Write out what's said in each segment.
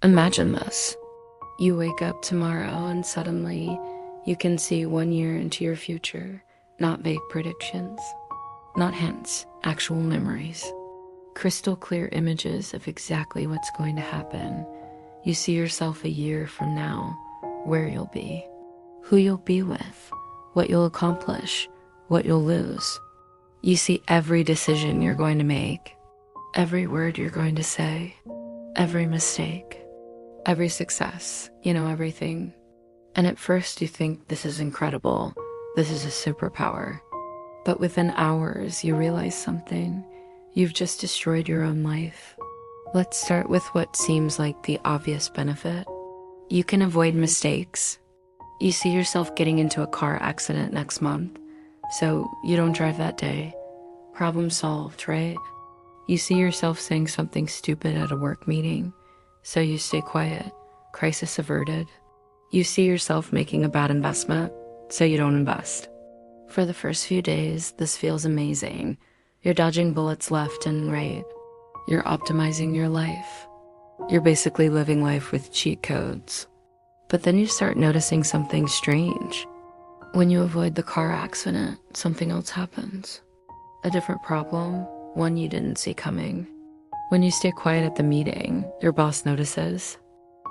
Imagine this. You wake up tomorrow and suddenly you can see 1 year into your future, not vague predictions, not hints, actual memories. Crystal clear images of exactly what's going to happen. You see yourself a year from now, where you'll be, who you'll be with, what you'll accomplish, what you'll lose. You see every decision you're going to make, every word you're going to say, every mistake, every success, everything. And at first you think this is incredible, this is a superpower. But within hours you realize something. You've just destroyed your own life. Let's start with what seems like the obvious benefit. You can avoid mistakes. You see yourself getting into a car accident next month, so you don't drive that day. Problem solved, right? You see yourself saying something stupid at a work meeting, so you stay quiet. Crisis averted. You see yourself making a bad investment, so you don't invest. For the first few days, this feels amazing. You're dodging bullets left and right. You're optimizing your life. You're basically living life with cheat codes. But then you start noticing something strange. When you avoid the car accident, something else happens. A different problem, one you didn't see coming. When you stay quiet at the meeting, your boss notices,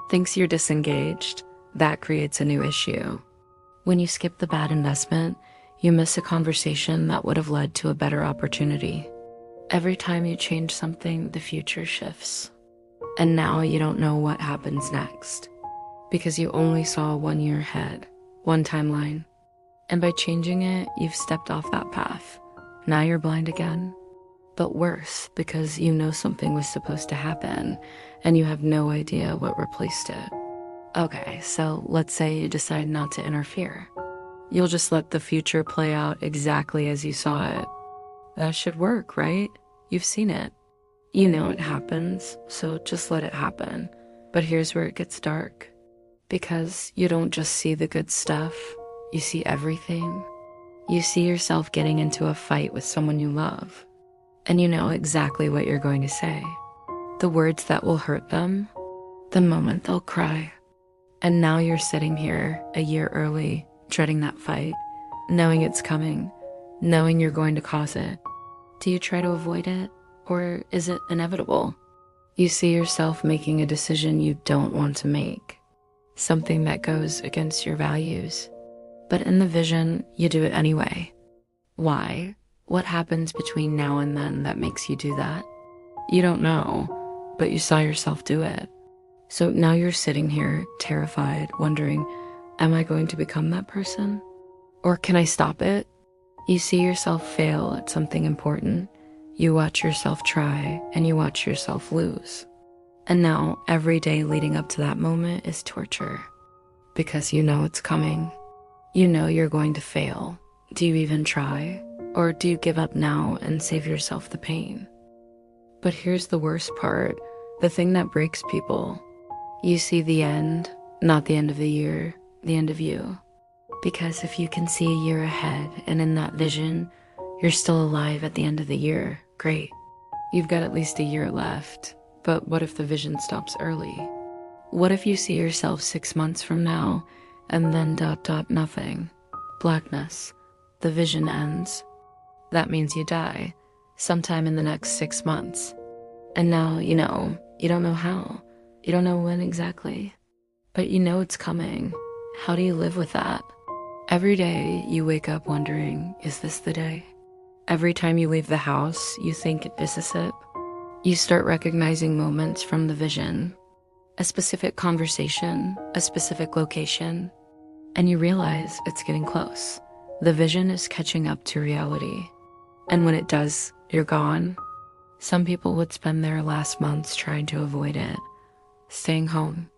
thinks you're disengaged. That creates a new issue. When you skip the bad investment, you miss a conversation that would have led to a better opportunity. Every time you change something, the future shifts. And now you don't know what happens next, because you only saw 1 year ahead, one timeline. And by changing it, you've stepped off that path. Now you're blind again. But worse, because you know something was supposed to happen, and you have no idea what replaced it. Okay, so let's say you decide not to interfere. You'll just let the future play out exactly as you saw it. That should work, right? You've seen it. You know it happens, so just let it happen. But here's where it gets dark. Because you don't just see the good stuff, you see everything. You see yourself getting into a fight with someone you love. And you know exactly what you're going to say. The words that will hurt them, the moment they'll cry. And now you're sitting here a year early, dreading that fight, knowing it's coming, knowing you're going to cause it. Do you try to avoid it, or is it inevitable? You see yourself making a decision you don't want to make, something that goes against your values. But in the vision, you do it anyway. Why? What happens between now and then that makes you do that? You don't know, but you saw yourself do it. So now you're sitting here, terrified, wondering, am I going to become that person? Or can I stop it? You see yourself fail at something important. You watch yourself try, and you watch yourself lose. And now, every day leading up to that moment is torture. Because you know it's coming. You know you're going to fail. Do you even try? Or do you give up now and save yourself the pain? But here's the worst part, the thing that breaks people. You see the end, not the end of the year, the end of you. Because if you can see a year ahead and in that vision, you're still alive at the end of the year, great. You've got at least a year left, but what if the vision stops early? What if you see yourself 6 months from now and then ... nothing, blackness, the vision ends. That means you die sometime in the next 6 months. And now, you don't know how. You don't know when exactly, but you know it's coming. How do you live with that? Every day you wake up wondering, is this the day? Every time you leave the house, you think, is this it? You start recognizing moments from the vision, a specific conversation, a specific location, and you realize it's getting close. The vision is catching up to reality. And when it does, you're gone. Some people would spend their last months trying to avoid it, staying home,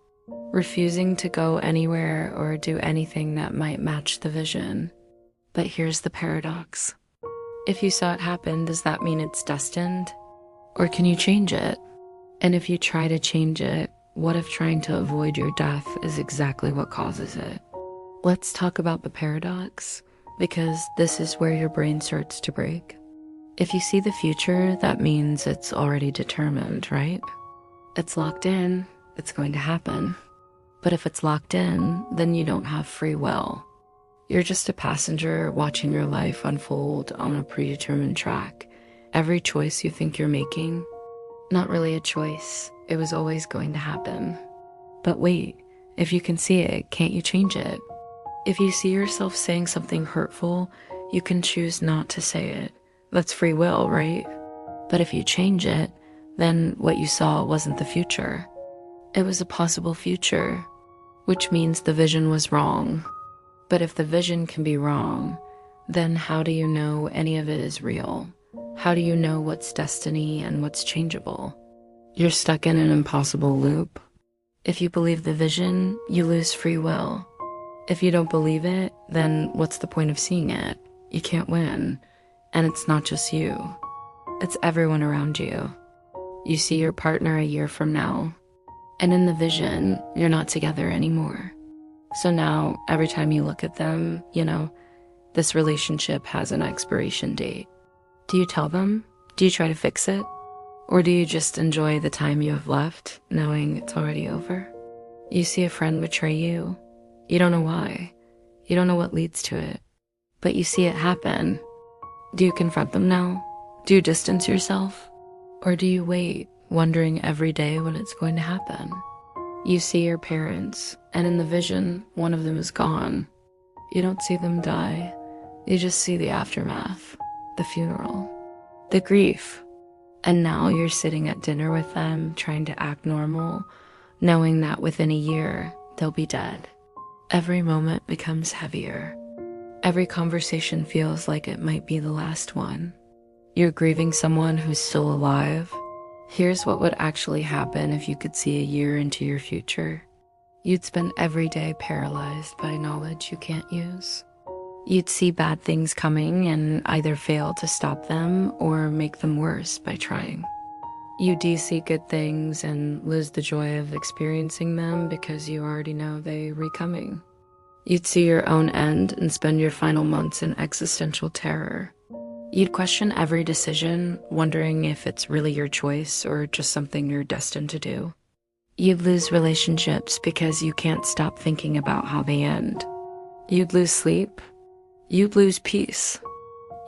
refusing to go anywhere or do anything that might match the vision. But here's the paradox. If you saw it happen, does that mean it's destined? Or can you change it? And if you try to change it, what if trying to avoid your death is exactly what causes it? Let's talk about the paradox, because this is where your brain starts to break. If you see the future, that means it's already determined, right? It's locked in, it's going to happen. But if it's locked in, then you don't have free will. You're just a passenger watching your life unfold on a predetermined track. Every choice you think you're making, not really a choice. It was always going to happen. But wait, if you can see it, can't you change it? If you see yourself saying something hurtful, you can choose not to say it. That's free will, right? But if you change it, then what you saw wasn't the future. It was a possible future, which means the vision was wrong. But if the vision can be wrong, then how do you know any of it is real? How do you know what's destiny and what's changeable? You're stuck in an impossible loop. If you believe the vision, you lose free will. If you don't believe it, then what's the point of seeing it? You can't win. And it's not just you. It's everyone around you. You see your partner a year from now, and in the vision, you're not together anymore. So now, every time you look at them, this relationship has an expiration date. Do you tell them? Do you try to fix it? Or do you just enjoy the time you have left, knowing it's already over? You see a friend betray you. You don't know why. You don't know what leads to it. But you see it happen. Do you confront them now? Do you distance yourself? Or do you wait, wondering every day when it's going to happen? You see your parents, and in the vision, one of them is gone. You don't see them die. You just see the aftermath, the funeral, the grief. And now you're sitting at dinner with them, trying to act normal, knowing that within a year, they'll be dead. Every moment becomes heavier. Every conversation feels like it might be the last one. You're grieving someone who's still alive. Here's what would actually happen if you could see a year into your future. You'd spend every day paralyzed by knowledge you can't use. You'd see bad things coming and either fail to stop them or make them worse by trying. You do see good things and lose the joy of experiencing them because you already know they're coming. You'd see your own end and spend your final months in existential terror. You'd question every decision, wondering if it's really your choice or just something you're destined to do. You'd lose relationships because you can't stop thinking about how they end. You'd lose sleep. You'd lose peace.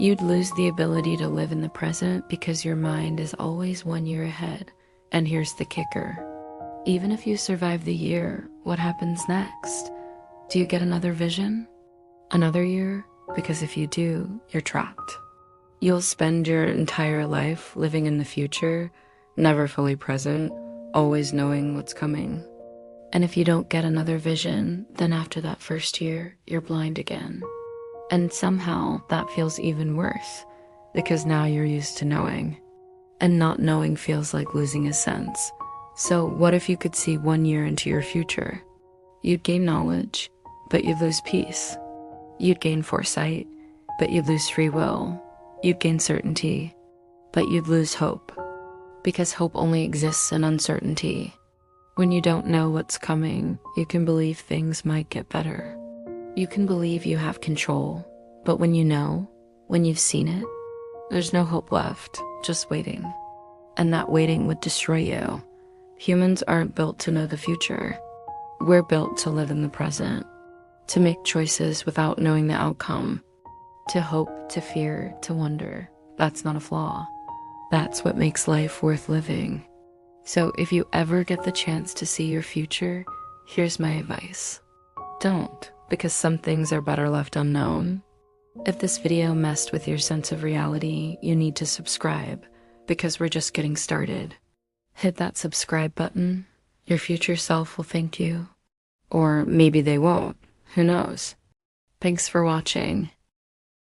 You'd lose the ability to live in the present because your mind is always 1 year ahead. And here's the kicker. Even if you survive the year, what happens next? Do you get another vision? Another year? Because if you do, you're trapped. You'll spend your entire life living in the future, never fully present, always knowing what's coming. And if you don't get another vision, then after that first year, you're blind again. And somehow that feels even worse, because now you're used to knowing. And not knowing feels like losing a sense. So what if you could see 1 year into your future? You'd gain knowledge, but you'd lose peace. You'd gain foresight, but you'd lose free will. You'd gain certainty, but you'd lose hope. Because hope only exists in uncertainty. When you don't know what's coming, you can believe things might get better. You can believe you have control, but when you know, when you've seen it, there's no hope left, just waiting. And that waiting would destroy you. Humans aren't built to know the future. We're built to live in the present, to make choices without knowing the outcome, to hope, to fear, to wonder. That's not a flaw. That's what makes life worth living. So if you ever get the chance to see your future, here's my advice. Don't, because some things are better left unknown. If this video messed with your sense of reality, you need to subscribe, because we're just getting started. Hit that subscribe button. Your future self will thank you. Or maybe they won't. Who knows? Thanks for watching.